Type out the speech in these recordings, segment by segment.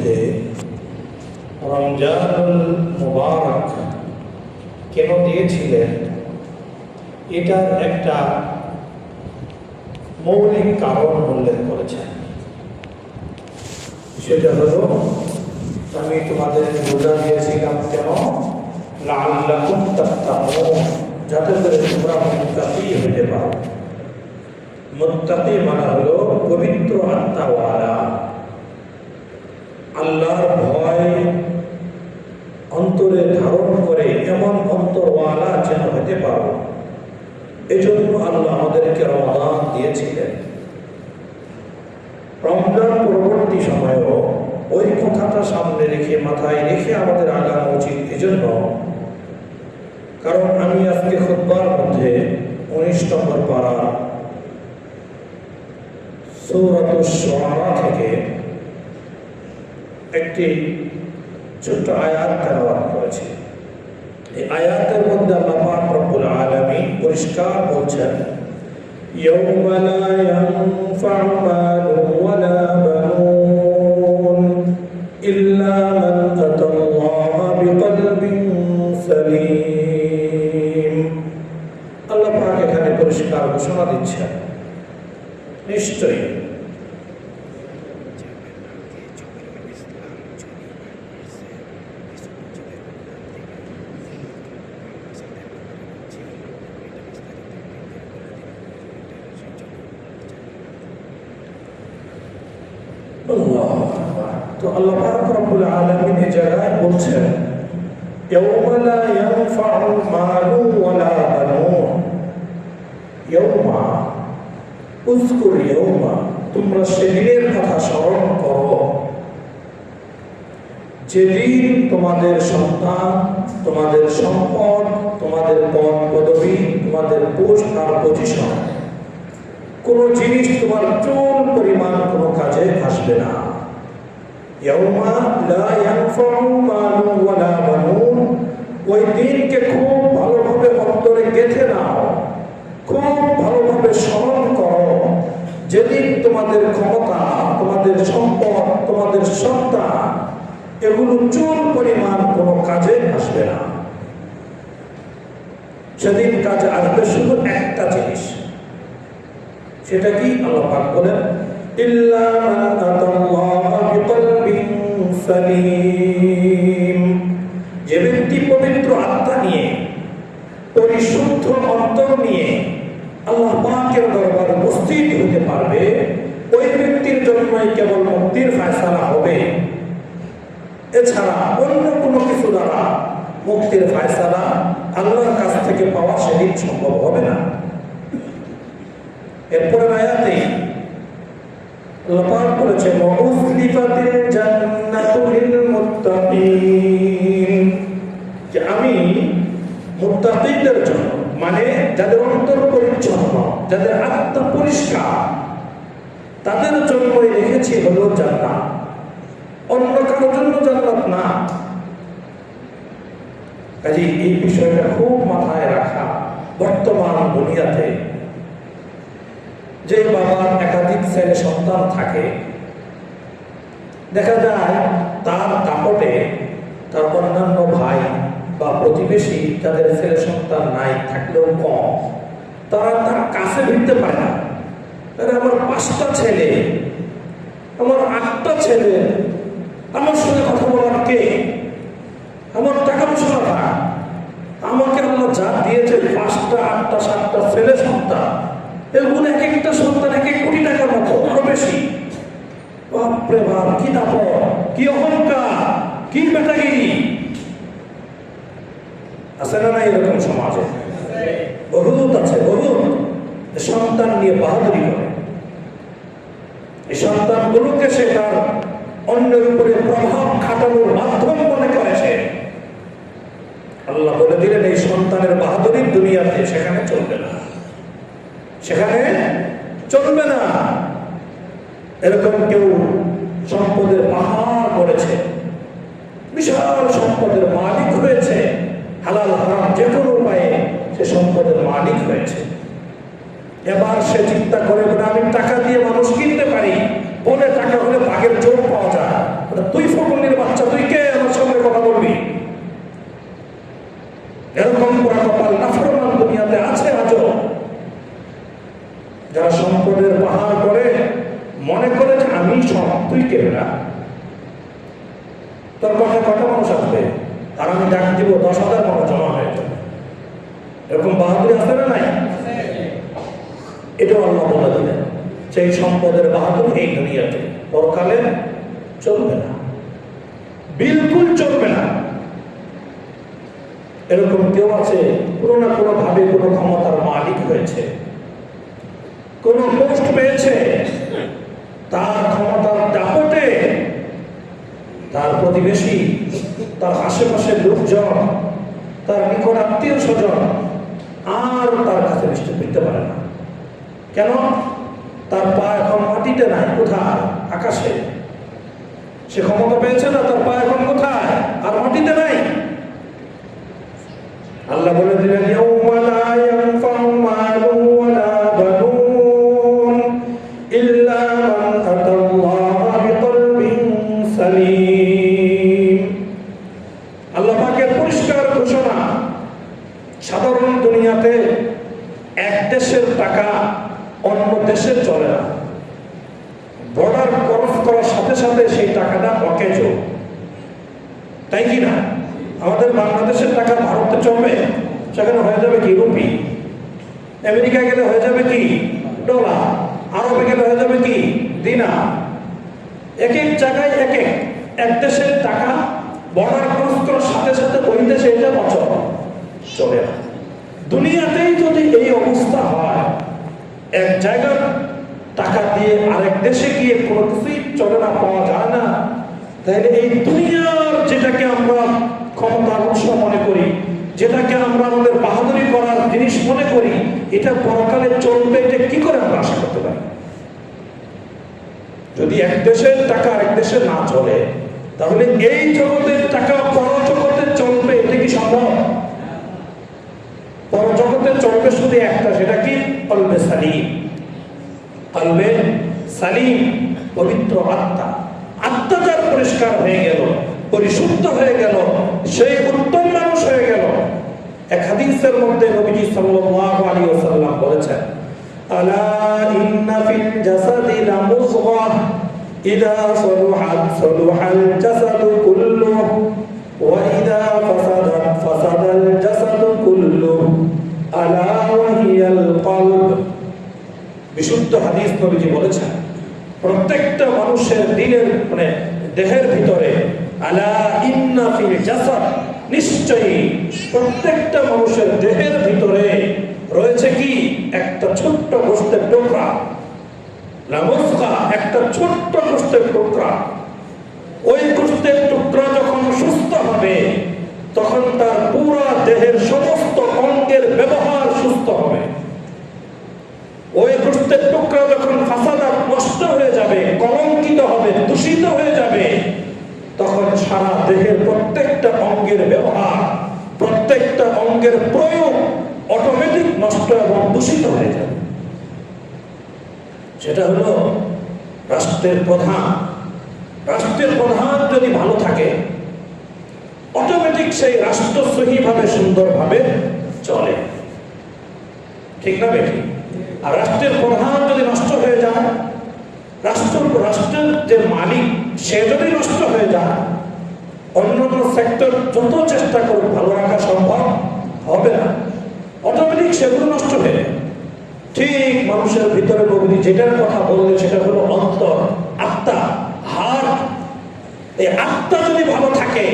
মধ্যে রমজানুল মুবারক কেন দিয়েছিলেন, এটার একটা মৌলিক কারণ উল্লেখ করেছেন। সেটা হলো, আমি তোমাদের বোঝা দিয়েছিলাম কেন, লাআল্লাকুম তাত্তাকুন, যাতে করে তোমরা মুত্তাকি হতে পারো। মুত্তাকি মানে হলো পবিত্র আত্মাওয়ালা, আল্লাহর ভয় অন্তরে ধারণ করে এমন অন্তরওয়ালা যেন হতে পারো। এজন্য আল্লাহ আমাদেরকে রমাদান দিয়েছিলেন। রমজান পরবর্তী সময়েও ওই কথাটা সামনে রেখে, মাথায় রেখে আমাদের আগানো উচিত। এজন্য কারণ আমি আজকে খুতবার মধ্যে 19 নম্বর পারা সূরাতুশ শুআরা থেকে একটি ছোট্ট আয়াত তেলাওয়াত করেছি। এই আয়াতের মধ্যে আল্লাহ পাক রব্বুল আলামিন পরিষ্কার বলছেন, ইয়াউমা লা ইয়ানফা'ু মালুন ওয়ালা বানুন ইল্লা মান আতাল্লাহা বিকলবিন সালিম। আল্লাহ পাক এখানে পরিষ্কার ঘোষণা দিচ্ছেন, নিশ্চয়ই তো আল্লাহ পাক রব্বুল আলামিন এই জায়গায় বলছেন, ইয়াউমা লা ইয়ানফা'ু মালুন ওয়ালা বানুন। ইয়াউমা উযকুর ইয়াউমা, তোমরা সেদিনের কথা স্মরণ করো যেদিন তোমাদের সন্তান, তোমাদের সম্পদ, তোমাদের পদ পদবী, তোমাদের পোস্ট আর পজিশন, কোন জিনিস তোমার চুল পরিমাণ কোনো কাজে আসবে না। ইয়াউমা লা ইয়ানফা'ু মালুন ওয়ালা বানুন, ওই দিনকে খুব ভালোভাবে অন্তরে গেঁথে নাও, খুব ভালোভাবে স্মরণ করো, যেদিন তোমাদের ক্ষমতা, তোমাদের সম্পদ, তোমাদের সন্তান এগুলো চুল পরিমাণ কোনো কাজে আসবে না। সেদিন কাজে আসবে শুধু একটা জিনিস, সেটা কি? আল্লাহ পাক বলেন, ইল্লা মান আতাল্লাহা বিকলবিন সালিম, যে ব্যক্তি পবিত্র আত্মা নিয়ে, পরিশুদ্ধ অন্তর নিয়ে আল্লাহ পাকের দরবারে উপস্থিত হতে পারবে, ওই ব্যক্তির জন্যই কেবল মুক্তির ফয়সালা হবে। এছাড়া অন্য কোনো কিছু দ্বারা মুক্তির ফয়সালা আল্লাহর কাছ থেকে পাওয়া সেদিন সম্ভব হবে না। এরপরের আয়াতে আল্লাহ পাক বলেছেন, ওয়াউজলিফাতিল জান্নাতু লিল মুত্তাকিন, যে আমি মুত্তাকিদের জন্য, মানে যাদের অন্তর পরিচ্ছন্ন, যাদের আত্মা পরিষ্কার, তাদের জন্যই রেখেছি হলো জান্নাত, অন্য কারোর জন্য জান্নাত না। কাজে এই বিষয়টা খুব মাথায় রাখা। বর্তমান দুনিয়াতে যে বাবার একাধিক ছেলে সন্তান থাকে, দেখা যায় তার দাপটে তার অন্যান্য ভাই বা প্রতিবেশী যাদের ছেলে সন্তান নাই, থাকলেও কম, তারা তার কাছে ভিড়তে পারে না। আমার 5টা ছেলে, আমার 8টা ছেলে, আমার সঙ্গে কথা বলার কে? আমার টাকা পয়সা থাক, আমাকে আল্লাহ যা দিয়েছে 5টা 8টা 7টা ছেলে সন্তান, এগুলো এক একটা সন্তান 1 কোটি টাকার মতো, আরো বেশি। বাপরে বাপ, কি দাপট, কি অহংকার, কি বেটাগিরি আছে না? এরকম সমাজে বহুত আছে, বহুত সন্তান নিয়ে বাহাদুরি করে। এই সন্তানগুলোকে সে তার অন্যের উপরে প্রভাব খাটানোর মাধ্যম মনে করেছে। আল্লাহ বলে দিলেন, এই সন্তানের বাহাদুরির দুনিয়াতে সেখানে চলবে না, সেখানে চলবে না। এরকম কেউ সম্পদের পাহাড় করেছে, বিশাল সম্পদের মালিক হয়েছে, হালাল হারাম যে কোনো উপায়ে সে সম্পদের মালিক হয়েছে। এবার সে চিন্তা করে, আমি টাকা দিয়ে মানুষ কিনতে পারি, বলে টাকা হলে বাঘের চোখ পাওয়া যায়, তুই তোর কথা কত মানুষ আসবে, আর আমি ডাক দিব 10,000 মানুষ জমা হয়ে যাবে। এরকম বাহাদুরি আছে না নাই? এটাও আল্লাহ বলে দিলেন, সেই সম্পদের বাহাদুর এই দুনিয়াতে পরকালে চলবে না, বিলকুল চলবে না। এরকম কেউ আছে কোনো না কোনো ভাবে কোনো ক্ষমতার মালিক হয়েছে, কোন পোস্ট পেয়েছে, তার ক্ষমতার দাপটে তার প্রতিবেশী, তার আশেপাশের লোকজন, তার নিকট আত্মীয় স্বজন আর তার কাছে মিষ্টি পেতে পারে না। কেন? তার পা এখন মাটিতে নাই, কোথায়? আকাশে। সে ক্ষমতা পেয়েছে না, তার পা এখন কোথায়? আর মাটিতে নাই। আল্লাহ বলে দিলেন, ইয়াউমা লা ইয়ানফাউ মালুন ওয়ালা বানুন ইল্লা মান আতাল্লাহা বিকলবিন সালিম। আল্লাহ পাকের পরিষ্কার ঘোষণা, সাধারণ দুনিয়াতে এক দেশের টাকা অন্য দেশে চলে না। বর্ডার ক্রস করার সাথে সাথে সেই টাকাটা অকেজ, তাই কি না? আমাদের বাংলাদেশের টাকা ভারতে চলবে, সেখানে হয়ে যাবে কি রুপি, আমেরিকা গেলে হয়ে যাবে কি ডলার, আরবে গেলে হয়ে যাবে কি দিনার। এক এক জায়গায় এক দেশের টাকা বর্ডার ক্রস করার সাথে সাথে ওই দেশে এটা অচল চলে না। দুনিয়াতেই যদি এই অবস্থা হয়, এক জায়গার টাকা দিয়ে আরেক দেশে গিয়ে কোনো কিছুই চলে না, পাওয়া যায় না, তাহলে এই দুনিয়ার যেটাকে আমরা ক্ষমতার উৎস মনে করি, যেটাকে আমরা আমাদের বাহাদুরি করার জিনিস মনে করি, এটা পরকালে চলবে, এটা কি করে আমরা আশা করতে পারি? যদি এক দেশের টাকা আরেক দেশে না চলে, তাহলে এই জগতের টাকা পরজগতে চলবে, এটা কি সম্ভব? পরজগতে চলবে শুধু একটা, সেটা কি? কলবে সালিম। কলবে সালিম, পবিত্র আত্মা। আত্মা যার পরিষ্কার হয়ে গেল, পরিশুদ্ধ হয়ে গেল, সেই উত্তম মানুষ হয়ে গেল। এক হাদিসের মধ্যে নবীজি সাল্লাল্লাহু আলাইহি ওয়াসাল্লাম বলেছেন, আলা ইন্না ফিল জাসাদি লামুযগাহ ইযা সালুহাত সালুহাল জাসাদু কুল্লুহু ওয়া ইযা ফাসাদাত ফাসাদাল জাসাদু কুল্লুহু আলা ওয়া হিয়াল কলব। বিশুদ্ধ হাদিস নবীজি বলেছেন, প্রত্যেকটা মানুষের দিলের মানে দেহের ভিতরে, আলা ইন্না ফিল জাসাদ, নিশ্চয়ই প্রত্যেকটা মানুষের দেহের ভিতরে রয়েছে কি? একটা ছোট্ট গোশতের টুকরা, লামুযগা, একটা ছোট্ট গোশতের টুকরা। ওই গোশতের টুকরা যখন সুস্থ হবে, তখন তার পুরো দেহের সমস্ত অঙ্গের ব্যবহার সুস্থ হবে। ওই গোশতের টুকরা যখন ফাসাদাত, নষ্ট হয়ে যাবে, কলঙ্কিত হবে, দূষিত হয়ে যাবে, তখন সারা দেহের প্রত্যেকটা অঙ্গের ব্যবহার, প্রত্যেকটা অঙ্গের প্রয়োগ অটোমেটিক নষ্ট এবং দূষিত হয়ে যাবে। সেটা হলো রাষ্ট্রের প্রধান। রাষ্ট্রের প্রধান যদি ভালো থাকে, অটোমেটিক সেই রাষ্ট্র সহিভাবে সুন্দরভাবে চলে, ঠিক না বেঠিক? আর রাষ্ট্রের প্রধান যদি নষ্ট হয়ে যায়, রাষ্ট্রের যে মালিক সে যদি নষ্ট হয়ে যায়, অন্যান্য সেক্টর যত চেষ্টা করুক ভালো রাখা সম্ভব হবে না, অটোমেটিক সেগুলো নষ্ট হয়ে যায়। ঠিক মানুষের ভিতরে নবী যেটার কথা বললে সেটা হলো অন্তর, আত্মা, হার্ট। এই আত্মা যদি ভালো থাকে,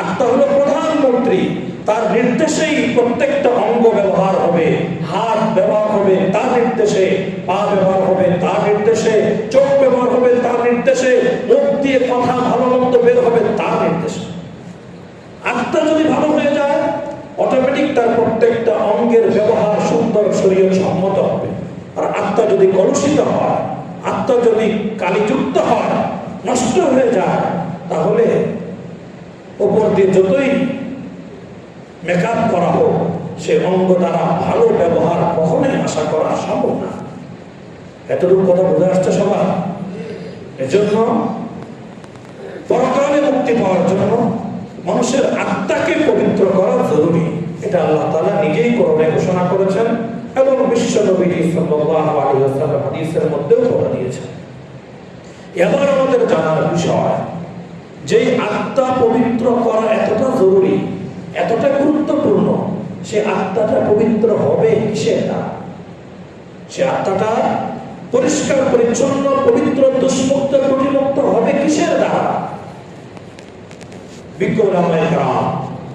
আত্মা হলো প্রধানমন্ত্রী, তার নির্দেশেই প্রত্যেকটা অঙ্গ ব্যবহার হবে, হাত ব্যবহার হবে তার নির্দেশে, পা ব্যবহার হবে তার নির্দেশে, চোখ ব্যবহার হবে তার নির্দেশে, মুখ দিয়ে কথা ভালো মন্দ বের হবে তার নির্দেশে। আত্মা যদি ভালো হয়ে যায়, অটোমেটিক তার প্রত্যেকটা অঙ্গের ব্যবহার সুন্দর শরীয়ত সম্মত হবে। আর আত্মা যদি কলুষিত হয়, আত্মা যদি কালিযুক্ত হয়, নষ্ট হয়ে যায়, তাহলে উপর দিয়ে যতই মেকআপ করা হোক, সে অঙ্গ দ্বারা ভালো ব্যবহার কখনোই আশা করা সম্ভব না। এতটুকু কথা বোঝা আসছে সবার? এজন্য পরকালে মুক্তি পাওয়ার জন্য মানুষের আত্মাকে পবিত্র করা জরুরি। এটা আল্লাহ তাআলা নিজেই কোরআনে ঘোষণা করেছেন এবং বিশ্ব নবী সাল্লাল্লাহু আলাইহি ওয়াসাল্লাম হাদিসের মধ্যেও বলে দিয়েছেন। এবার আমাদের জানার বিষয় যে আত্মা পবিত্র করা এতটা জরুরি, এতটা গুরুত্বপূর্ণ, সে আত্মাটা পবিত্র হবে কিসের দ্বারা? সে আত্মাটা পরিষ্কার পরিচ্ছন্ন পবিত্র দুষ্মুক্ত ত্রুটিমুক্ত হবে কিসের দ্বারা? বিজ্ঞ উলামায়ে কেরাম,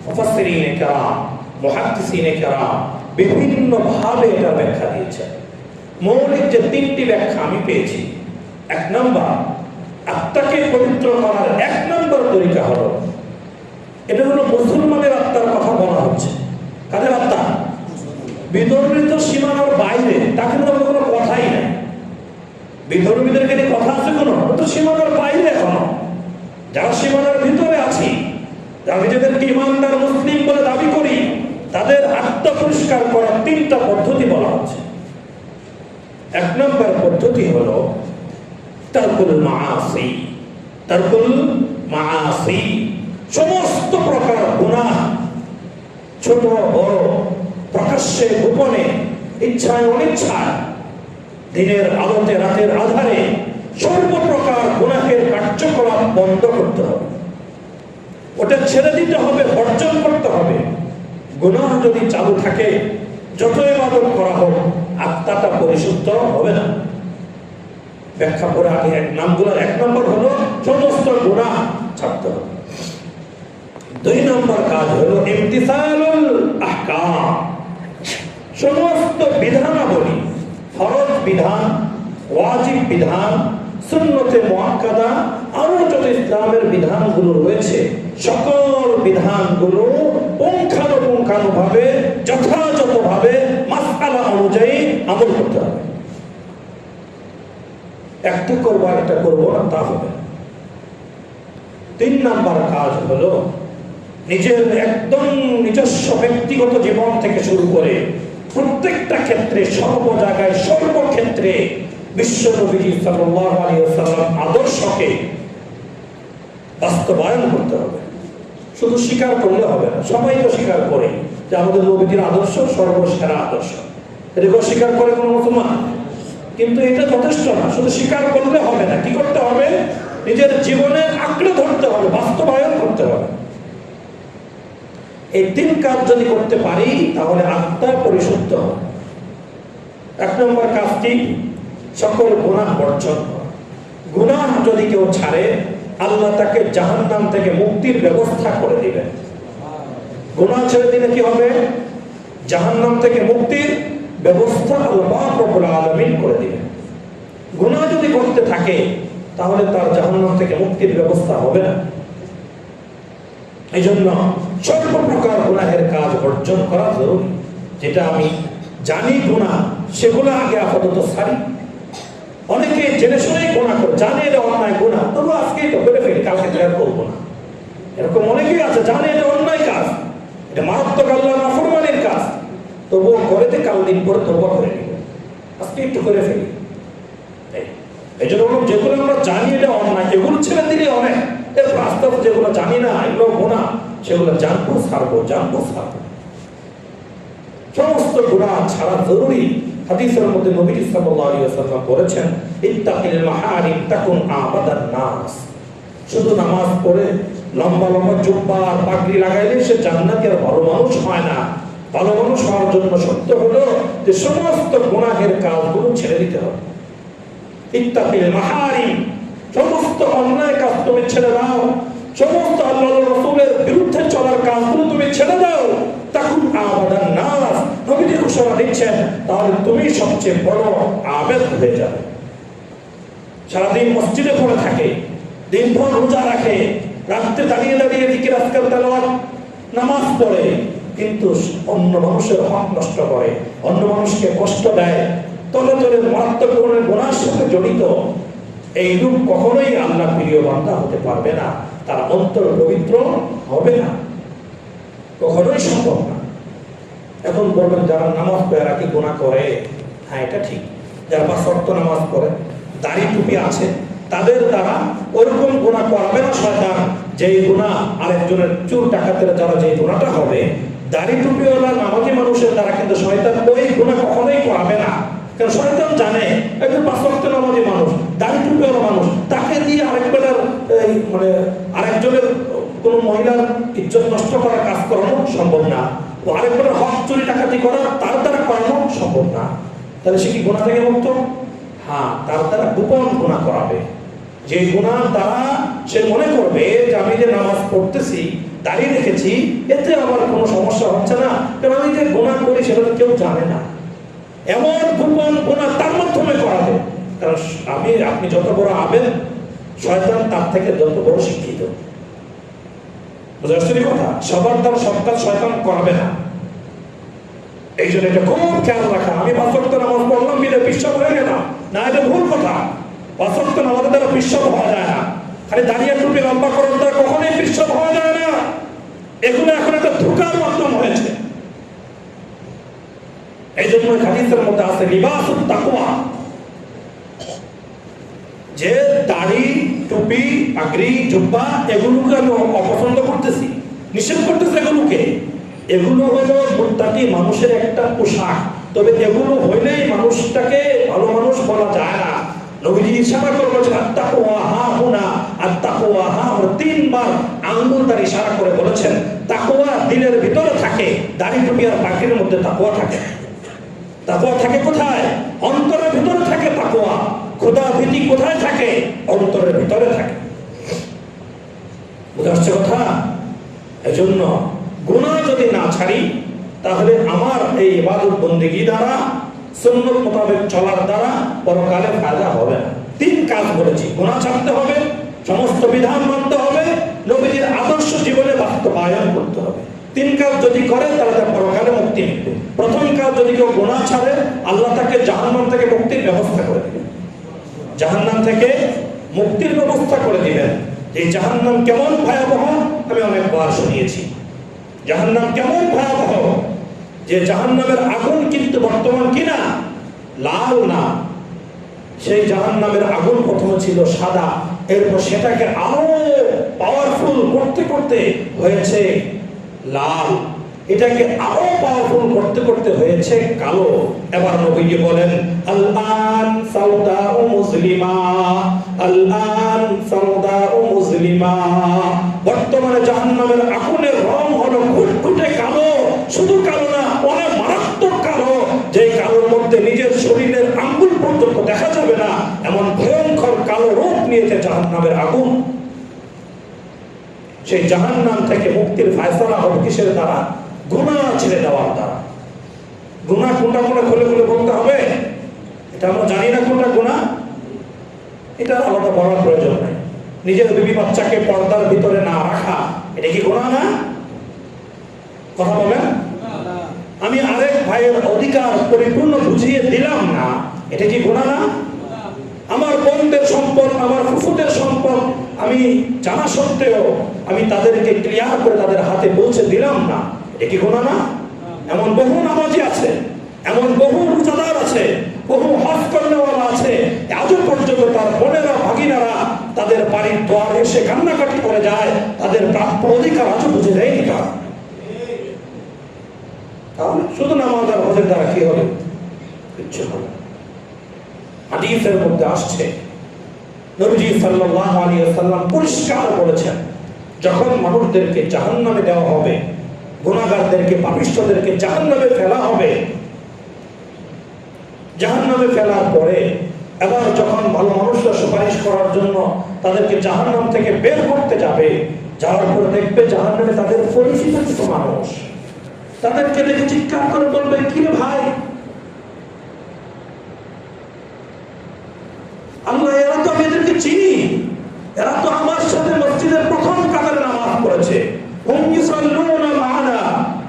মুফাসসিরিনে কেরাম, মুহাদ্দিসিনে কেরাম বিভিন্ন ভাবে এটা ব্যাখ্যা দিয়েছেন। মৌলিক যে তিনটি ব্যাখ্যা আমি পেয়েছি, এক নম্বর, আত্মাকে পবিত্র করার এক নম্বর তরিকা হলো, এটা হলো মুসলমানের আত্মার কথা বলা হচ্ছে। কাদের আত্মা? বিধর্মিত সীমানার বাইরে, তাকে তো কোনো কথাই নাই। বিধর্মীদেরকে নিয়ে কথা আছে কোনো? তো সীমানার বাইরে এখনো। যারা সীমানার ভিতরে আছি, যারা নিজেদেরকে ইমানদার মুসলিম বলে দাবি করি, তাদের আত্মা পরিষ্কার করার তিনটা পদ্ধতি বলা হচ্ছে। এক নম্বর পদ্ধতি হলো তারকুল মাআসি। তারকুল মাআসি, সমস্ত প্রকার গুনাহ, ছোট বড়, প্রকাশ্যে গোপনে, ইচ্ছায় অনিচ্ছায়, দিনের আলোতে রাতের আধারে সর্বপ্রকার গুনাহের কার্যকলাপ বন্ধ করতে হবে। ওটা ছেড়ে দিতে হবে, বর্জন করতে হবে। গুনাহ যদি চালু থাকে, যত ইবাদত করা হোক, আত্মাটা পরিশুদ্ধ হবে না। ব্যাখ্যা করে আগে নামগুলো। এক নম্বর হলো সমস্ত গুনাহ ছাড়তে হবে। দুই নম্বর কাজ হলো ইমতিসালুল আহকাম, সমস্ত বিধানাবলী, ফরজ বিধান, ওয়াজিব বিধান, সুন্নতে মুআক্কাদা, আরো যত ইসলামের বিধানগুলো রয়েছে, সকল বিধানগুলো পুঙ্খানুপুঙ্খানুভাবে যথাযথভাবে মাসআলা অনুযায়ী আমল করতে হবে। একটা করবো একটা করবো না, তা হবে। তিন নাম্বার কাজ হলো নিজের একদম নিজস্ব ব্যক্তিগত জীবন থেকে শুরু করে প্রত্যেকটা ক্ষেত্রে, সর্ব জায়গায়, সর্বক্ষেত্রে বিশ্বনবী সাল্লাল্লাহু আলাইহি ওয়াসাল্লাম আদর্শকে বাস্তবায়ন করতে হবে। শুধু স্বীকার করলে হবে না। সবাই তো স্বীকার করে যে আমাদের নবীর আদর্শ সর্বসেরা আদর্শ, এটা স্বীকার করে কোনো মুসলমান? কিন্তু এটা যথেষ্ট না, শুধু স্বীকার করলে হবে না। কি করতে হবে? নিজের জীবনে আঁকড়ে ধরতে হবে, বাস্তবায়ন করতে হবে। এই তিন কাজ যদি করতে পারি, তাহলে আত্মা পরিশুদ্ধ হবে। এক নম্বর কাজ কি? সকল গুনাহ বর্জন করা। গুনাহ যদি কেউ ছাড়ে, আল্লাহ তাকে জাহান্নাম থেকে মুক্তির ব্যবস্থা করে দিবেন। গুনাহ ছেড়ে দিলে কি হবে? জাহান্নাম থেকে মুক্তির ব্যবস্থা আল্লাহ রাব্বুল আলামিন করে দিবেন। গুনাহ যদি করতে থাকে, তাহলে তার জাহান্নাম থেকে মুক্তির ব্যবস্থা হবে না। এই জন্য সর্বপ্রকার গুনাহের কাজ বর্জন করা জরুরি। যেটা আমি জানি গুনাহ, সেগুলো আগে আপাতত ছাড়ি। অনেকে জেনে শুনেই গুনাহ করে, জানে এটা অন্যায় গুনাহ, তবু আজকেই তো করে ফেলি, কালকে তো আর করবো না। এরকম অনেকেই আছে, জানে এটা অন্যায় কাজ, এটা মারাত্মক আল্লাহর নাফরমানির কাজ, তবুও করেতে কাল দিন পরে তওবা করে নিব, আজকে একটু করে ফেলি। এই জন্য যেগুলো আমরা জানি এটা অন্যায়, এগুলো ছেড়ে দিলে অনেক। এরপর আস্তে আস্তে যেগুলো জানি না, এগুলো গুনাহ, সেগুলো জানবো ছাড়বো, জানবো ছাড়বো। সমস্ত গুনাহ ছাড়া জরুরি। হাদিসের মধ্যে নবী সাল্লাল্লাহু আলাইহি ওয়াসাল্লাম বলেছেন, ইত্তাকিল মাহারিম তাকুন আবাদান নাস। শুধু নামাজ পড়ে লম্বা লম্বা জুব্বা আর পাগড়ি লাগাইলে সে জান্নাতি আর ভালো মানুষ হয় না। ভালো মানুষ হওয়ার জন্য সত্য হলো যে সমস্ত গুনাহের কাজগুলো ছেড়ে দিতে হবে। ইত্তাকিল মাহারিম, সমস্ত অন্যায় কাজ তুমি ছেড়ে দাও, সমস্ত আল্লাহর রাসূলের বিরুদ্ধে চলার কাজগুলো তুমি ছেড়ে দাও। তাকুন আবাদান নাস, নবীজি ঘোষণা দিচ্ছেন, তাহলে তুমি সবচেয়ে বড় আবেদ হয়ে যাবে। সারাদিন মসজিদে পড়ে থাকে, দিনভর রোজা রাখে, রাত্রে দাঁড়িয়ে দাঁড়িয়ে জিকির আজকার তেলাওয়াত নামাজ পড়ে, কিন্তু অন্য মানুষের হক নষ্ট করে, অন্য মানুষকে কষ্ট দেয়, তলে তলে মারাত্মক ধরনের গুনাহের সাথে জড়িত, এই লোক কখনোই আল্লাহর প্রিয় বান্দা হতে পারবে না। তার অন্তর পবিত্র হবে না, কখনোই সম্ভব না। এখন বলবেন যারা নামাজ পড়ে রাখি গুনাহ করে, হ্যাঁ এটা ঠিক। যারা ৫ ওয়াক্ত নামাজ পড়ে, দাড়ি টুপি আছে, তাদের দ্বারা ওরকম গুনাহ করাবে না শয়তান যেই গুনাহ আরেকজনের চুর ডাকাতের দ্বারা যে গুনাহটা হবে, দাড়ি টুপিওয়ালা নামাজি মানুষের দ্বারা কিন্তু শয়তান ওই গুনাহ কখনোই করাবে না। কারণ শয়তান জানে একজন 5 ওয়াক্ত নামাজি মানুষ, দাড়ি টুপিওয়ালা মানুষ, তাকে দিয়ে আরেকবেলার মানে আরেকজনের কোনো মহিলার ইজ্জত নষ্ট করার কাজ করানো সম্ভব না, ও আরেকবেলার হক চুরি ডাকাতি করা তার দ্বারা করানো সম্ভব না। তাহলে সে কি গুনাহ থেকে মুক্ত? হ্যাঁ, তার দ্বারা গোপন গুনাহ করাবে। যে গুনাহ দ্বারা সে মনে করবে যে আমি যে নামাজ পড়তেছি, দাঁড়িয়ে রেখেছি, এতে আমার কোনো সমস্যা হচ্ছে না, কারণ আমি যে গুনাহ করি সেটা কেউ জানে না। এমন গোপন গুনাহ তার মাধ্যমে করাবে। কারণ আপনি যত বড় আবেদ, শয়তান তার থেকে যত বড় শিক্ষিত। বুঝতে পারছেন কথা? সবার দ্বারা সব কাজ শয়তান করাবে না। এই জন্য এটা খুব খেয়াল রাখা। আমি 5 ওয়াক্ত নামাজ পড়লাম বিলে পিশাব হয়ে গেলাম না, এটা ভুল কথা। 5 ওয়াক্ত নামাজের দ্বারা পিশাব হওয়া যায় না। খালি দাঁড়িয়ে টুপি লম্বা করার দ্বারা কখনোই পিশাব হওয়া যায় না। এগুলো এখন একটা ধোঁকার মাধ্যম হয়েছে। এই জন্য হাদিসের মধ্যে আছে লিবাসুত তাকওয়া, যে দাড়ি টুপি পাগড়ি জুব্বা এগুলোকে আমি অপছন্দ করতেছি, নিষেধ করতেছি এগুলোকে। এগুলো হলো মুত্তাকি মানুষের একটা পোশাক, তবে এগুলো হইলেই মানুষটাকে ভালো মানুষ বলা যায় না। নবীজি ইশারা করে বলেছেন আত্তাকওয়া হা হুনা, আত্তাকওয়া হা হুনা, 3 বার আঙ্গুল দ্বারা ইশারা করে বলেছেন তাকওয়া দিলের ভিতরে থাকে। দাড়ি টুপি আর পাগড়ির মধ্যে তাকওয়া থাকে। তাকওয়া থাকে কোথায়? অন্তরের ভিতরে থাকে তাকওয়া। খোদা ভীতি কোথায় থাকে? অন্তরের ভিতরে থাকে। বুঝা আসছে কথা? এজন্য গুনাহ যদি না ছাড়ি, তাহলে আমার এই ইবাদত বন্দেগী দ্বারা, সুন্নাত মোতাবেক চলার দ্বারা পরকালে ফায়দা হবে না। 3 কাজ বলেছি, গুনাহ ছাড়তে হবে, সমস্ত বিধান মানতে হবে, নবীজির আদর্শ জীবনে বাস্তবায়ন করতে হবে। 3 কাজ যদি করে তাহলে তার পরকালে মুক্তি মিলবে। প্রথম কাজ, যদি কেউ গুনাহ ছাড়ে, আল্লাহ তাকে জাহান্নাম থেকে মুক্তির ব্যবস্থা করে দিবেন। জাহান্নাম থেকে মুক্তির ব্যবস্থা করে দিবেন। এই জাহান্নাম কেমন ভয়াবহ আমি অনেকবার শুনিয়েছি। জাহান্নাম কেমন ভয়াবহ, যে জাহান্নামের আগুন কিন্তু বর্তমান কিনা লাল না। সেই জাহান্নামের আগুন প্রথমে ছিল সাদা, এরপর সেটাকে আরো পাওয়ারফুল করতে করতে হয়েছে লাল, এটাকে আরো পাওয়ারফুল করতে করতে হয়েছে কালো। এবার নবীজি বলেন আল-আন সাউদাউ মুসলিমা, আল-আন সাউদাউ মুসলিমা। বর্তমানে জাহান্নামের আগুনের রং হলো ঘুটঘুটে কালো। শুধু কালো না, অনেক মারাত্মক কালো, যে কালোর মধ্যে নিজের শরীরের আঙ্গুল পর্যন্ত দেখা যাবে না, এমন ভয়ঙ্কর কালো রূপ নিয়েছে জাহান্নামের আগুন। সেই জাহান্নাম থেকে মুক্তির ফয়সালা হবে কিসের দ্বারা? গুনাহ ছেড়ে দেওয়ার দ্বারা। গুনাহ কোনটা কোনটা খুলে খুলে বলতে হবে, এটা আমরা জানি না কোনটা গুনাহ, এটা আলাদা বলার প্রয়োজন নাই। নিজের বিবি বাচ্চাকে পর্দার ভিতরে না রাখা, এটা কি গুনাহ না? কথা বলেন। আমি আরেক ভাইয়ের অধিকার পরিপূর্ণ বুঝিয়ে দিলাম না, এটা কি গুনাহ না? আমার বোনদের সম্পদ, আমার ফুফুদের সম্পদ আমি জানা সত্ত্বেও আমি তাদেরকে ক্লিয়ার করে তাদের হাতে পৌঁছে দিলাম না, এটা কি গুনাহ না? এমন বহু নামাজি আছে, এমন বহু রোজাদার আছে, বহু হজ করনেওয়ালা আছে, আজও পর্যন্ত তার বোনেরা ভাগিনারা তাদের বাড়ির দ্বারে এসে কান্নাকাটি করে যায়, তাদের প্রাপ্য অধিকার আজও বুঝে দেয়নি তারা। তাহলে শুধু নামাজ আর হজের দ্বারা কি হবে? কিচ্ছু হবে। হাদিসের মধ্যে আসছে নবীজি সাল্লাল্লাহু আলাইহি ওয়াসাল্লাম পরিষ্কার বলেছেন, যখন মানুষদেরকে জাহান্নামে দেওয়া হবে, গুনাহগারদেরকে পাপিষ্ঠদেরকে জাহান্নামে ফেলা হবে, জাহান্নামে ফেলার পরে এবার যখন ভালো মানুষরা সুপারিশ করার জন্য তাদেরকে জাহান্নাম থেকে বের করতে যাবে, যাওয়ার পরে দেখবে জাহান্নামে তাদের পরিচিত কিছু মানুষ তাদেরকে দেখে চিৎকার করে বলবে, কি রে ভাই, আল্লাহ এরা তো আমি এদেরকে চিনি, এরা তো আমার সাথে মসজিদের প্রথম কাতারে নামাজ পড়েছে, হুম ইউসাল্লুনা মা'ানা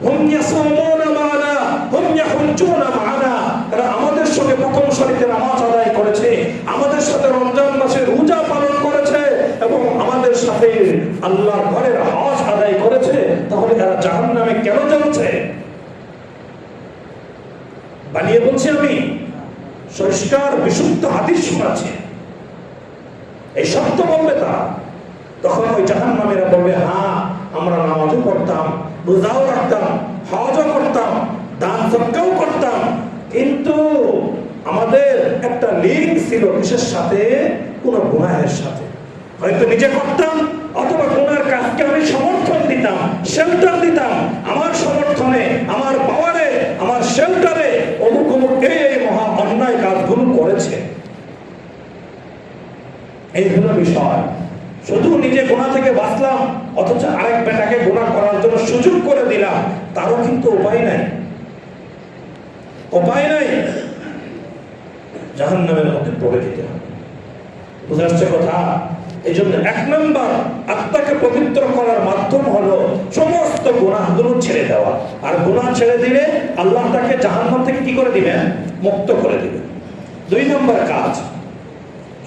হুম ইয়াসুমুনা মা'ানা হুম ইয়াহুজ্জুনা মা'ানা, এরা আমাদের সঙ্গে প্রথম সারিতে নামাজ আদায় করেছে, আমাদের সাথে রমজান মাসে রোজা পালন করেছে এবং আমাদের সাথে আল্লাহর ঘরের হজ আদায় করেছে। তাহলে এরা জাহান্নামে কেন যাচ্ছে? বানিয়ে বলছি আমি, পরিষ্কার বিশুদ্ধ হাদিস শোনাচ্ছে, এই সত্য বলবে তারা। তখন ওই জাহান্নামীরা বলবে, হ্যাঁ আমরা নামাজও পড়তাম, রোজাও রাখতাম, হজও করতাম, দান সদকাও করতাম, কিন্তু আমাদের একটা লিঙ্ক ছিল কিসের সাথে? কোনো গুনাহের সাথে। হয়তো নিজে করতাম অথবা গুনার কাজকে আমি সমর্থন দিতাম, শেল্টার দিতাম। আমার সমর্থনে, আমার পাওয়ারে, আমার শেল্টারে অমুক অমুক এই মহা অন্যায় কাজগুলো করেছে। এই হলো বিষয়। শুধু নিজে গুনাহ থেকে বাঁচলাম অথচ আরেক বেটাকে গুনাহ করার জন্য সুযোগ করে দিলাম, তারও কিন্তু উপায় নাই, উপায় নাই। জাহান্নামের মধ্যে পড়ে যেতে হবে। বুঝা যাচ্ছে কথা? এই জন্য 1 নম্বর আত্মাকে পবিত্র করার মাধ্যম হলো সমস্ত গুনাহগুলো ছেড়ে দেওয়া। আর গুনাহ ছেড়ে দিলে আল্লাহ তাকে জাহান্নাম থেকে কি করে দিবেন? মুক্ত করে দিবেন। 2 নম্বর কাজ,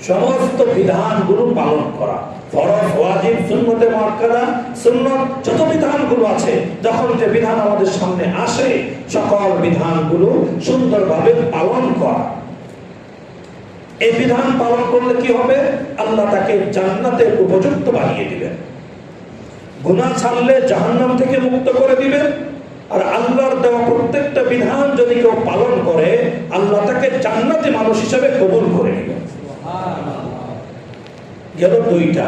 সমস্ত বিধানগুলো পালন করা। ফরজ, ওয়াজিব, সুন্নতে মুআক্কাদা, সুন্নত যত বিধানগুলো আছে, যখন যে বিধান আমাদের সামনে আসে সকল বিধানগুলো সুন্দরভাবে পালন করা। এই বিধান পালন করলে কি হবে? আল্লাহ তাকে জান্নাতের উপযুক্ত বানিয়ে দিবেন। গুনাহ ছাড়লে জাহান্নাম থেকে মুক্ত করে দিবেন। আর আল্লাহর দেওয়া প্রত্যেকটা বিধান যদি কেউ পালন করে, আল্লাহ তাকে জান্নাতি মানুষ হিসেবে কবুল করে নেবেন। গেল 2টা।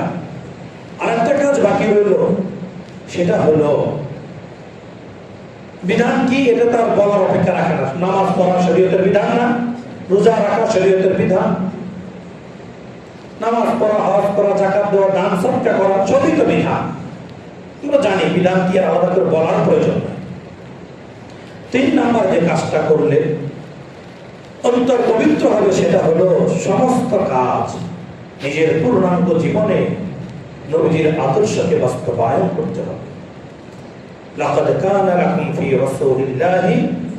আরেকটা কাজ বাকি রইল, সেটা হলো বিধান কি? এটা তার বলার অপেক্ষা রাখে না। নামাজ পড়া শরীয়তের বিধান না, রোজা রাখা শরীয়তের বিধান, নামাজ পড়া, হজ করা, যাকাত দেওয়া, দান সদকা করা সবই তো বিধান। আমরা জানি বিধান কি আর আলাদা করে বলার প্রয়োজন নেই। 3 নাম্বার যে কাজটা করলে অন্তর পবিত্র হবে সেটা হলো সমস্ত কাজ নিজের পূর্ণাঙ্গ জীবনে নবীজির আদর্শকে বাস্তবায়ন করতে হবে। লাকাদ কানা লাকুম ফি রাসূলিল্লাহি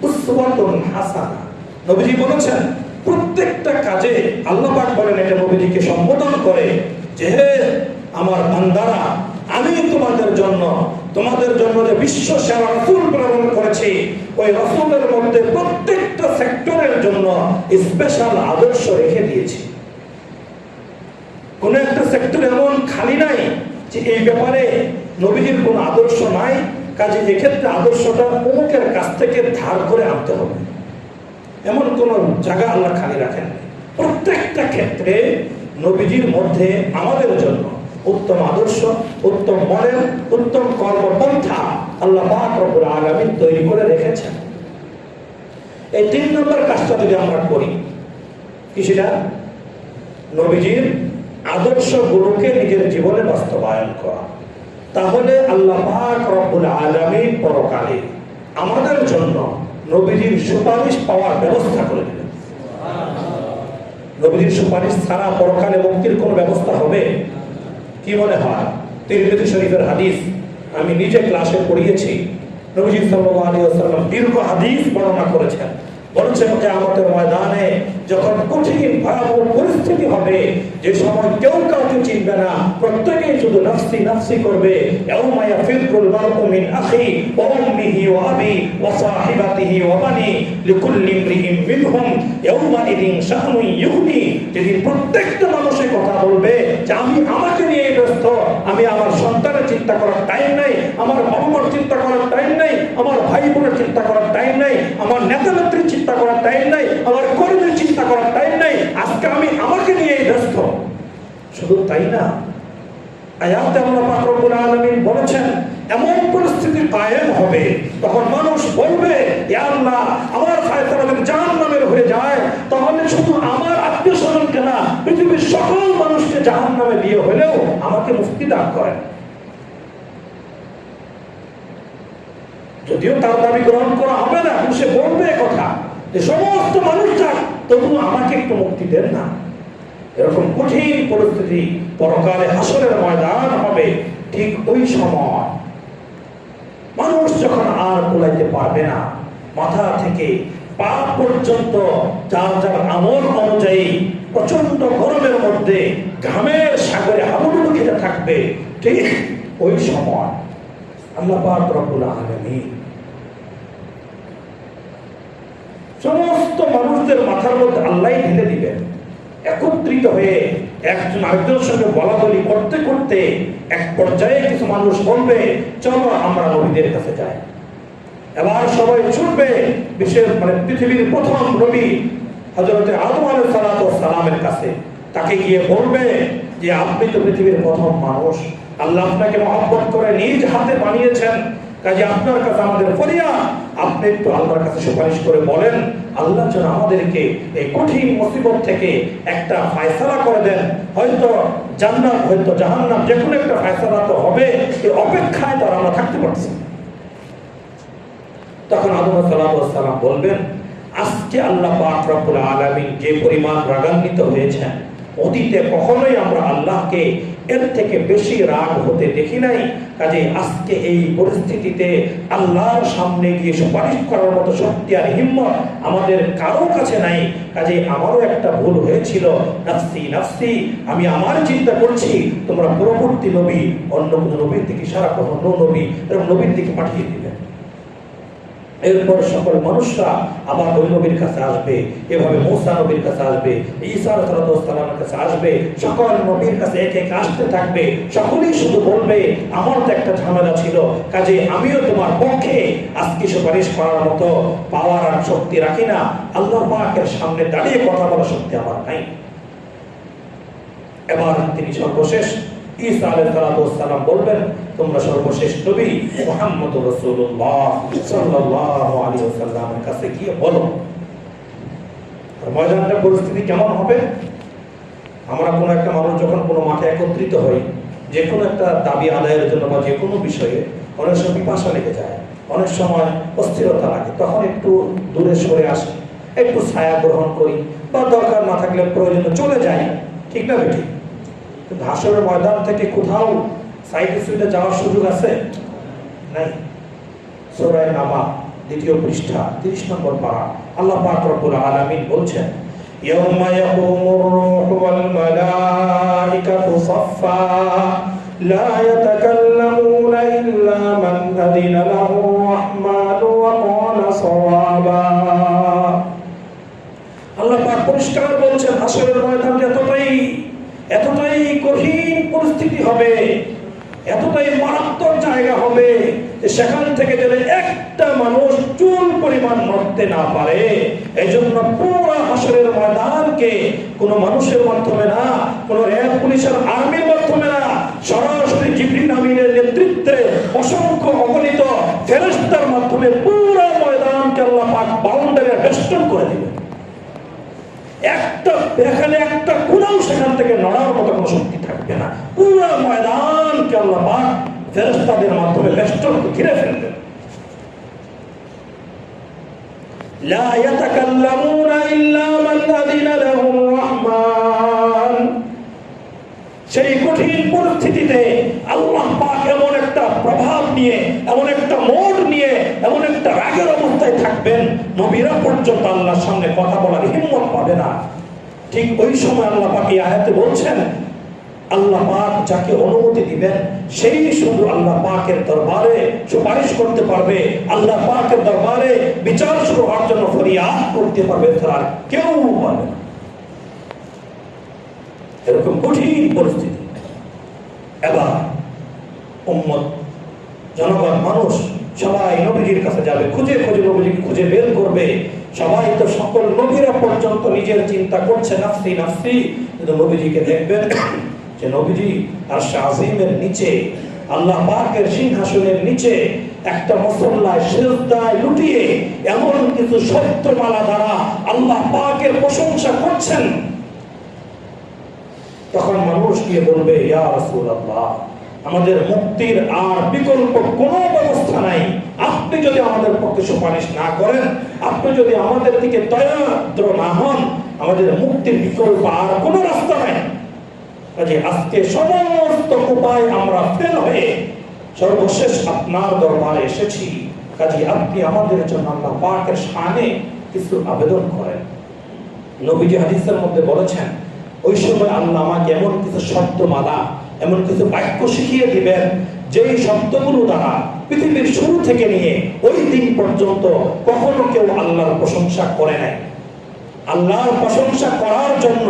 উসওয়াতুন হাসানা। নবীজি বলেছেন প্রত্যেকটা কাজে আল্লাহ পাক বলেন এটা নবীজিকে সম্বোধন করে যে হে আমার বান্দারা, আমি তোমাদের জন্য যে বিশ্ব সেরা রাসূল প্রেরণ করেছি, ওই রাসূলের মধ্যে প্রত্যেকটা সেক্টরের জন্য স্পেশাল আদর্শ রেখে দিয়েছি। কোন একটা সেক্টর এমন খালি নাই যে এই ব্যাপারে নবীজির কোন আদর্শ নাই, কাজে এক্ষেত্রে আদর্শটা অমুকের কাছ থেকে ধার করে আনতে হবে, এমন কোন জায়গা আল্লাহ খালি রাখেন। প্রত্যেকটা ক্ষেত্রে নবীজির মধ্যে আমাদের জন্য উত্তম আদর্শ, উত্তম মডেল, উত্তম কর্মপন্থা আল্লাহ পাক রব্বুল আলামিন তৈরি করে রেখেছেন। এই 3 নম্বর কাজটা যদি আমরা করি, কি সেটা? নবীজির আদর্শগুলোকে নিজের জীবনে বাস্তবায়ন করা, তাহলে আল্লাহ পাক রব্বুল আলামিন পরকালে আমাদের জন্য নবীজির সুপারিশ পাওয়ার ব্যবস্থা করে দিবেন। নবীজির সুপারিশ ছাড়া পরকালে মুক্তির কোনো ব্যবস্থা হবে? কি মনে হয়? তিরমিজি শরীফের হাদিস আমি নিজে ক্লাসে পড়িয়েছি। নবীজি সাল্লাল্লাহু আলাইহি ওয়াসাল্লাম দীর্ঘ হাদিস বর্ণনা করেছেন। বলেছেন কিয়ামতের ময়দানে যখন কঠিন ভয়াবহ পরিস্থিতি হবে, যে সময় কেউ কাউকে চিনবে না, প্রত্যেকেই শুধু নাফসি নাফসি করবে। ইয়াউমা ইয়াফিরুল মারউ মিন আখি ওয়া উম্মিহি ওয়া আবি ওয়া সাহিবাতিহি ওয়া বানি লিকুল্লি ইমরিইন মিনহুম ইয়াউমা ইদিন শাআনুন ইউগনি। যেদিন প্রত্যেকটা মানুষের কথা বলবে যে আমি আমাকে নিয়ে ব্যস্ত, আমি আমার সন্তানের চিন্তা করার টাইম নাই, আমার বাবা মার চিন্তা করার টাইম নাই, আমার ভাই বোনের চিন্তা করার টাইম নাই, আমার নেতা নেত্রীর চিন্তা করার টাইম নাই, আমার কর্মীর চিন্তা করার টাইম নাই, আজকে আমি আমাকে নিয়ে ব্যস্ত। শুধু তাই না, আয়াতে আল্লাহ পাক রব্বুল আলামিন বলেছেন এমন পরিস্থিতি কায়েম হবে তখন মানুষ বলবে ইয়া আল্লাহ আমার ফায়সালা যদি জাহান্নামের হয়ে যায়, তাহলে শুধু আমার আত্মীয়স্বজনকে না, পৃথিবীর সকল মানুষকে জাহান্নামে দিয়ে হলেও আমাকে মুক্তি দান করেন। যদিও তার দাবি গ্রহণ করা হবে না, সে বলবে কথা যে সমস্ত মানুষ যাক, তবু আমাকে একটু মুক্তি দেন না। এরকম কঠিন পরিস্থিতি পরকালে হাসরের ময়দান হবে। ঠিক ওই সময় মানুষ যখন আর কুলাইতে পারবে না, মাথা থেকে পা পর্যন্ত যার যার আমল অনুযায়ী প্রচন্ড গরমের মধ্যে ঘামের সাগরে হাবুডুবু খেতে থাকবে, ঠিক ওই সময় আল্লাহ পাক রব্বুল আলামিন সমস্ত মানুষদের মাথার মধ্যে আল্লাহ ঢেলে দিবেন। একত্রিত হয়ে একজন আরেকজনের সঙ্গে বলা বলি করতে করতে এক পর্যায়ে কিছু মানুষ বলবে চলো আমরা নবীদের কাছে যাই। এবার সবাই ছুটবে, বিশেষ পৃথিবীর প্রথম নবী হযরত আদম আলাইহিস সালামের কাছে, তাকে গিয়ে বলবে যে আপনি তো পৃথিবীর প্রথম মানুষ, আল্লাহ আপনাকে মহব্বত করে নিজ হাতে বানিয়েছেন, কাজে আপনার কাছে আমাদের ফরিয়াদ, আপনি একটু আল্লাহর কাছে সুপারিশ করে বলেন আল্লাহ যেন আমাদেরকে এই কঠিন মুসিবত থেকে একটা ফয়সালা করে দেন, হয়তো জান্নাত হয়তো জাহান্নাম, যে কোনো একটা ফয়সালা তো হবে, এই অপেক্ষায় তো আমরা থাকতে পারছি। তখন আদম আলাইহিস সালাম বলবেন আজকে আল্লাহ পাক রব্বুল আলামিন যে পরিমাণ রাগান্বিত হয়েছেন, অতীতে কখনোই আমরা আল্লাহকে এর থেকে বেশি রাগ হতে দেখি নাই, কাজে আজকে এই পরিস্থিতিতে আল্লাহর সামনে গিয়ে সুপারিশ করার মতো শক্তি আর হিম্মত আমাদের কারো কাছে নাই, কাজে আমারও একটা ভুল হয়েছিল, নাফসি নাফসি, আমি আমার চিন্তা করছি, তোমরা পরবর্তী নবী অন্য কোনো নবীর দিকে ইশারা করো, নবী এরকম নবীর দিকে পাঠিয়ে দিবেন। এরপর সকল মানুষরা আবার ওই নবীর কাছে আসবে, এভাবে মূসা নবীর কাছে আসবে, ঈসা আলাইহিস সালামের কাছে আসবে, সকল নবীর কাছে এক এক আসতে থাকবে, সকলেই শুধু বলবে আমার তো একটা ঝামেলা ছিল, কাজে আমিও তোমার পক্ষে আজকে সুপারিশ করার মতো পাওয়ার আর শক্তি রাখি না, আল্লাহ পাকের সামনে দাঁড়িয়ে কথা বলার শক্তি আমার নাই। এবার তিনি সর্বশেষ ঈসা আলাইহিস সালাম বলবেন তোমরা সর্বশেষ নবী মুহাম্মদুর রাসূলুল্লাহ সাল্লাল্লাহু আলাইহি ওয়াসাল্লামের কাছে গিয়ে বলো। ময়দানটা পরিস্থিতি কেমন হবে? আমরা কোনো একটা মানুষ যখন কোনো মাঠে একত্রিত হই, যে কোনো একটা দাবি আদায়ের জন্য বা যে কোনো বিষয়ে অনেক সময় পিপাসা লেগে যায়, অনেক সময় অস্থিরতা লাগে, তখন একটু দূরে সরে আসি, একটু ছায়া গ্রহণ করি, বা দরকার না থাকলে প্রয়োজনে চলে যাই, ঠিক না বেঠিক? কিন্তু হাসরের ময়দান থেকে কোথাও সাইড সুইডে যাওয়ার সুযোগ আছে? নাই। সূরা নাবা 2 পৃষ্ঠা 30 নম্বর পারা আল্লাহ পাক রব্বুল আলামিন বলছেন ইয়াউমা ইয়াকুমুর রূহু ওয়াল মালাইকাতু সাফফা লা ইয়াতাকাল্লামুনা ইল্লা মান আযিনা লাহু রাহমানু ওয়া ক্বালা সাওয়াবা। আল্লাহ পাক পরিষ্কার বলছেন হাসরের ময়দান এতটাই কঠিন পরিস্থিতি হবে, এতটাই মারাত্মক জায়গা হবে যে সেখান থেকে যদি একটা মানুষ চুল পরিমাণ নড়তে না পারে, এজন্য পুরো হাসরের ময়দানকে কোনো মানুষের মাধ্যমে না, কোনো র্যাব পুলিশের আর্মির মাধ্যমে না, সরাসরি জিবরিল আমিনের নেতৃত্বে অসংখ্য অগণিত ফেরেশতার মাধ্যমে পুরো ময়দানকে আল্লাহ পাক বাউন্ডারি বেষ্টন করে দিবেন। এখানে একটা কোনাও সেখান থেকে নড়ার মতো কোনো শক্তি থাকবে না, পুরো ময়দানকে আল্লাহ পাক ফেরেশতাদের মাধ্যমে বেষ্টন ঘিরে ফেলবেন। লা ইয়াতাকাল্লামুনা ইল্লা মান আযিনা লাহুর রাহমান। সেই কঠিন পরিস্থিতিতে আল্লাহ পাক এমন একটা প্রভাব নিয়ে, এমন একটা মোড নিয়ে, এমন একটা রাগের অবস্থায় থাকবেন, নবীরা পর্যন্ত আল্লাহর সামনে কথা বলার হিম্মত পাবে না। ঠিক ওই সময় আল্লাহ পাক এই আয়াতে বলছেন আল্লাহ পাক যাকে অনুমতি দিবেন সেই শুধু আল্লাহ পাকের দরবারে সুপারিশ করতে পারবে, আল্লাহ পাকের দরবারে বিচার শুরু হওয়ার জন্য ফরিয়াদ করতে পারবে, তার কেউ পারবে না। এরকম কঠিন পরিস্থিতি। এবার উম্মত, জনগণ, মানুষ সবাই নবীজির কাছে যাবে, খুঁজে নবীজিকে খুঁজে বের করবে। সবাই তো সকল নবীরা পর্যন্ত নিজের চিন্তা করছে নাফসি নাফসি, কিন্তু নবীজিকে দেখবেন যে নবীজি আরশে আজিমের নিচে, আল্লাহ পাকের সিংহাসনের নিচে একটা মুসল্লায় সিজদায় লুটিয়ে এমন কিছু শব্দমালা দ্বারা আল্লাহ পাকের প্রশংসা করছেন। তখন মানুষ গিয়ে বলবে ইয়া রাসূলুল্লাহ, আমাদের মুক্তির আর বিকল্প কোনো ব্যবস্থা নাই, আপনি যদি আমাদের পক্ষে সুপারিশ না করেন, আপনি যদি আমাদের দিকে দয়াদ্র না হন, আমাদের মুক্তির বিকল্প আর কোনো রাস্তা নাই। কাজে আজকে সমস্ত উপায় আমরা ফেল হয়ে সর্বশেষ আপনার দরবারে এসেছি, কাজে আপনি আমাদের জন্য আল্লাহ পাকের শানে কিছু আবেদন করেন। নবীজি হাদিসের মধ্যে বলেছেন ওই সময় আল্লাহ আমাকে এমন কিছু শব্দমালা, এমন কিছু বাক্য শিখিয়ে দিবেন যেই শব্দগুলো দ্বারা পৃথিবীর শুরু থেকে নিয়ে ওই দিন পর্যন্ত কখনো কেউ আল্লাহর প্রশংসা করে নাই। আল্লাহর প্রশংসা করার জন্য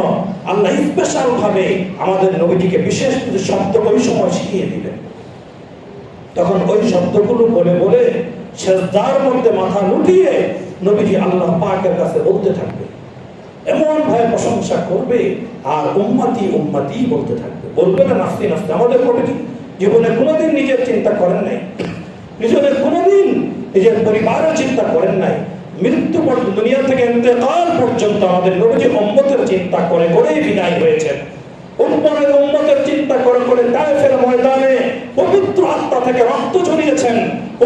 আল্লাহ স্পেশাল ভাবে আমাদের নবীজিকে বিশেষ কিছু শব্দ ওই সময় শিখিয়ে দিবেন। তখন ওই শব্দগুলো বলে বলে সিজদার মধ্যে মাথা লুটিয়ে নবীজি আল্লাহ পাকের কাছে বলতে থাকবে এমন ভাবে প্রশংসা করবে আর উম্মতি উম্মতি বলতে থাকবে, বলবে না নাস্তি নাস্তি। আমাদের কমিটি জীবনে কোনোদিন নিজের চিন্তা করেন নাই, নিজেদের কোনোদিন নিজের পরিবারের চিন্তা করেন নাই। মৃত্যু পর্যন্ত, দুনিয়া থেকে ইন্তেকাল পর্যন্ত আমাদের নবীজি উম্মতের চিন্তা করে করেই বিদায় হয়েছেন। উম্মতের চিন্তা করে করে তায়েফের ময়দানে পবিত্র আত্মা থেকে রক্ত ঝরিয়েছেন।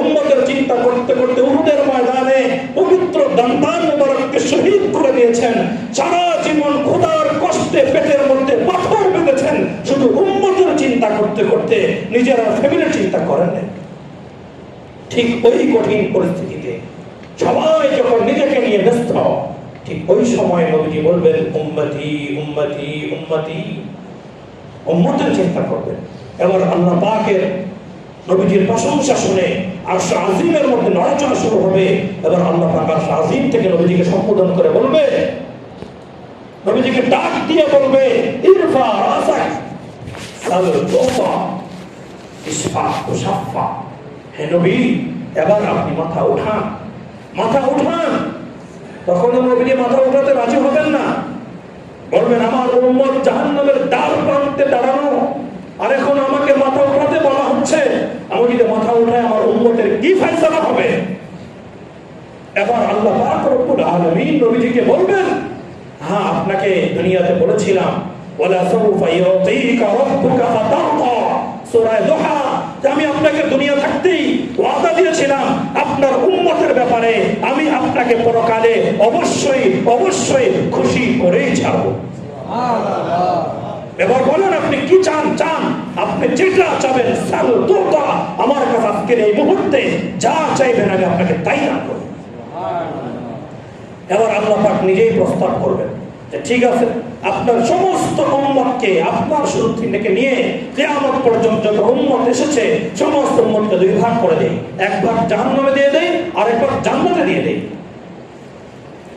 উম্মতের চিন্তা করতে করতে উহুদের ময়দানে পবিত্র দন্তান মুবারককে শহীদ করে দিয়েছেন। সারা জীবন খোদার কষ্টে পেটের মধ্যে পাথর বেঁধেছেন শুধু উম্মতের চিন্তা করতে করতে, নিজের আর ফ্যামিলির চিন্তা করেন না। ঠিক ওই কঠিন পরিস্থিতিতে সবাই যখন নিজেকে নিয়ে ব্যস্ত, ঠিক ওই সময় নবীজি বলবেন উম্মতি উম্মতি উম্মতি, উম্মতের চিন্তা করবেন। এবার আল্লাহ পাকের নবীজির প্রশংসা শুনে আরশ আজিমের মধ্যে নড়াচড়া শুরু হবে। এবার আল্লাহ পাক আরশ আজিম থেকে নবীজিকে সম্বোধন করে বলবে, নবীজিকে ডাক দিয়ে বলবে ইরফা রাসাক সাল তুফা ইসফা তুশাফা, হে নবী এবার আপনি মাথা উঠান, মাথা উঠান। তখন নবীজি মাথা উঠাতে রাজি হবেন না, বলবেন আমার উম্মত জাহান্নামের দ্বার প্রান্তে দাঁড়ানো, আর এখন আমাকে মাথা উঠাতে বলা হচ্ছে, আমি যদি মাথা উঠাই আমার উম্মতের কি ফয়সালা হবে? এবার আল্লাহ পাক রব্বুল আলামিন নবীজিকে বলবেন, হ্যাঁ আপনাকে দুনিয়াতে বলেছিলাম ওয়ালা সাউফা ইউতিকা রাব্বুকা ফাতারদা, সূরা দুহা, যে আমি আপনাকে দুনিয়া থাকতেই ওয়াদা দিয়েছিলাম আপনার উম্মতের ব্যাপারে আমি আপনাকে পরকালে অবশ্যই অবশ্যই খুশি করেই ছাড়ব। এবার বলেন আপনি কি চান? চান আপনি যেটা চাবেন সাল তুতা, আমার কাছে আজকের এই মুহূর্তে যা চাইবেন আমি আপনাকে তাই না করব। এবার আল্লাহ পাক নিজেই প্রস্তাব করবেন যে ঠিক আছে, আপনার সমস্ত উম্মতকে আপনার শুরু থেকে নিয়ে কিয়ামত পর্যন্ত যত উম্মত এসেছে সমস্ত উম্মতকে দুই ভাগ করে দেই, এক ভাগ জাহান্নামে দিয়ে দেই আর এক ভাগ জান্নাতে দিয়ে দেই।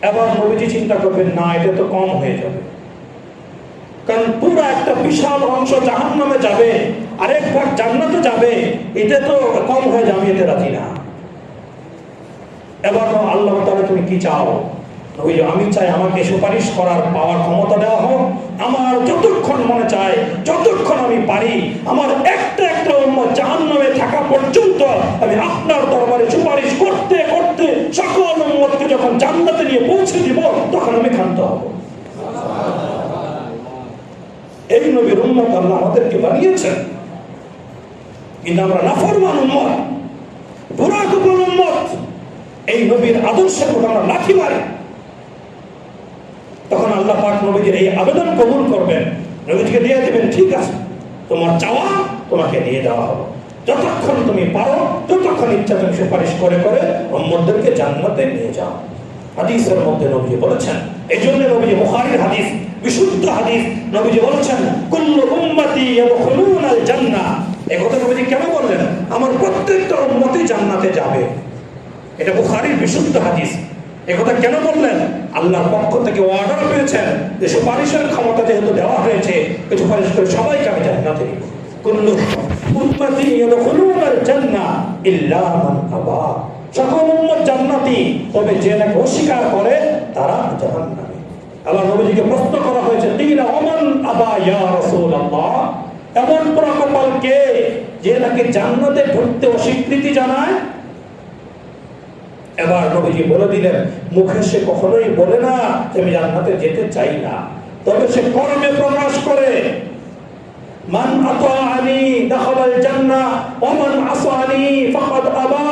এবার নবীজি চিন্তা করবেন, না এটা তো কম হয়ে যাবে, কারণ পুরো একটা বিশাল অংশ জাহান্নামে যাবে আর এক ভাগ জান্নাতে যাবে, এটা তো কম হয়ে যাবে, এতে রাজি না। এবার আল্লাহ তাআলা তুমি কি চাও? আমি চাই আমাকে সুপারিশ করার পাওয়ার ক্ষমতা দেওয়া হোক, আমার যতক্ষণ মনে চায় যতক্ষণ আমি পারি আমার একটা একটা উম্মত জাহান্নামে থাকা পর্যন্ত আমি আপনার দরবারে সুপারিশ করতে করতে সকল উম্মতকে যখন জান্নাতে নিয়ে পৌঁছে দিব তখন আমি ক্ষান্ত হব। এই নবীর উম্মত আল্লাহ আমাদেরকে বানিয়েছেন, কিন্তু আমরা নাফরমান উম্মত, বুরা কবুল উম্মত। এই নবীর আদর্শের উপর আমরা লাঠি মারি, তখন আল্লাহ পাক নবীজির এই আবেদন কবুল করবেন, নবীজিকে দিয়ে দেবেন, ঠিক আছে তোমার চাওয়া তোমাকে দিয়ে দেওয়া হবে, যতক্ষণ তুমি পারো যতক্ষণ ইচ্ছা তুমি সুপারিশ করে করে উম্মতদেরকে জান্নাতে নিয়ে যাও। হাদিসের মধ্যে নবীজি বলেছেন, এই জন্য নবীজি বুখারীর হাদিস, বিশুদ্ধ হাদিস, নবীজি বলেছেন কুল্লু উম্মতি ইয়াদখুলুনাল জান্নাহ। এই কথা নবীজি কেন বললেন? আমার প্রত্যেকটা উম্মতই জান্নাতে যাবে, এটা বুখারীর বিশুদ্ধ হাদিস। এই কথা কেন বললেন? আল্লাহর পক্ষ থেকে অর্ডার পেয়েছেন যে সুপারিশের ক্ষমতা যেহেতু দেওয়া হয়েছে, সুপারিশ করে সবাইকে আমি জান্নাতে নিব। কুল্লু উম্মতি ইয়াদখুলুনাল জান্নাহ ইল্লা মান আবা, সকল উম্মত জান্নাতি, তবে যে নাকি অস্বীকার করে তারা জাহান্নামে। আল্লাহ নবীজিকে প্রশ্ন করা হয়েছে, কিলা ওমান আবা ইয়া রাসূলুল্লাহ, এমন পরকপাল কে যে নাকি জান্নাতে ঢুকতে অস্বীকৃতি জানায়? এবার নবীজি বলে দিলেন, মুখে সে কখনোই বলে না যে আমি জান্নাতে যেতে চাই না, তবে সে কর্মে প্রকাশ করে। মান আতাআনি দাখালাল জান্নাহ ওয়া মান আসানি ফাকাদ আবা,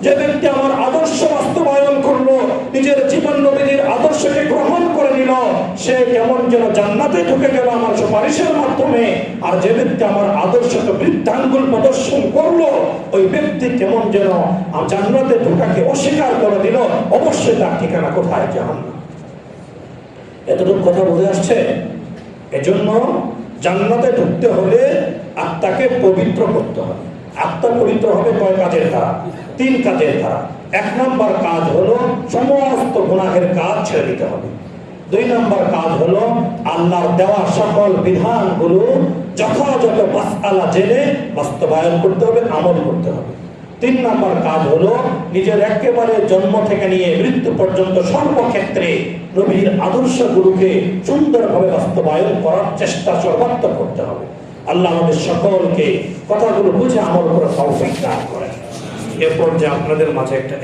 যে ব্যক্তি আমার আদর্শ বাস্তবায়ন করলো, নিজের জীবন নবীর আদর্শকে গ্রহণ করে নিল, সে কেমন যেন জান্নাতে ঢুকে গেল আমার সুপারিশের মাধ্যমে। আর যে ব্যক্তি আমার আদর্শকে বৃদ্ধাঙ্গুল প্রদর্শন করলো, ওই ব্যক্তি কেমন যেন জান্নাতে ঢোকাকে অস্বীকার করে দিল, অবশ্যই তার ঠিকানা কোথায়? জাহান্নাম। এতটুকু কথা বুঝে আসছে? এজন্য জান্নাতে ঢুকতে হলে আত্মাকে পবিত্র করতে হবে। আত্মা পবিত্র হবে কয় কাজের দ্বারা? 3 কাজের দ্বারা। 1 নম্বর কাজ হলো সমস্ত গুনাহের কাজ ছেড়ে দিতে হবে। 2 নম্বর কাজ হলো আল্লাহর দেওয়া সকল বিধানগুলো যথাযথ মাসআলা জেনে বাস্তবায়ন করতে হবে, আমল করতে হবে। তিন নম্বর কাজ হলো নিজের একেবারে জন্ম থেকে নিয়ে মৃত্যু পর্যন্ত সর্বক্ষেত্রে নবীর আদর্শগুলোকে সুন্দরভাবে বাস্তবায়ন করার চেষ্টা সর্বাত্মক করতে হবে। আল্লাহ আমাদের সকলকে কথাগুলো বুঝে আমল করে তৌফিক দান করেন। এরপর যে আপনাদের মাঝে একটা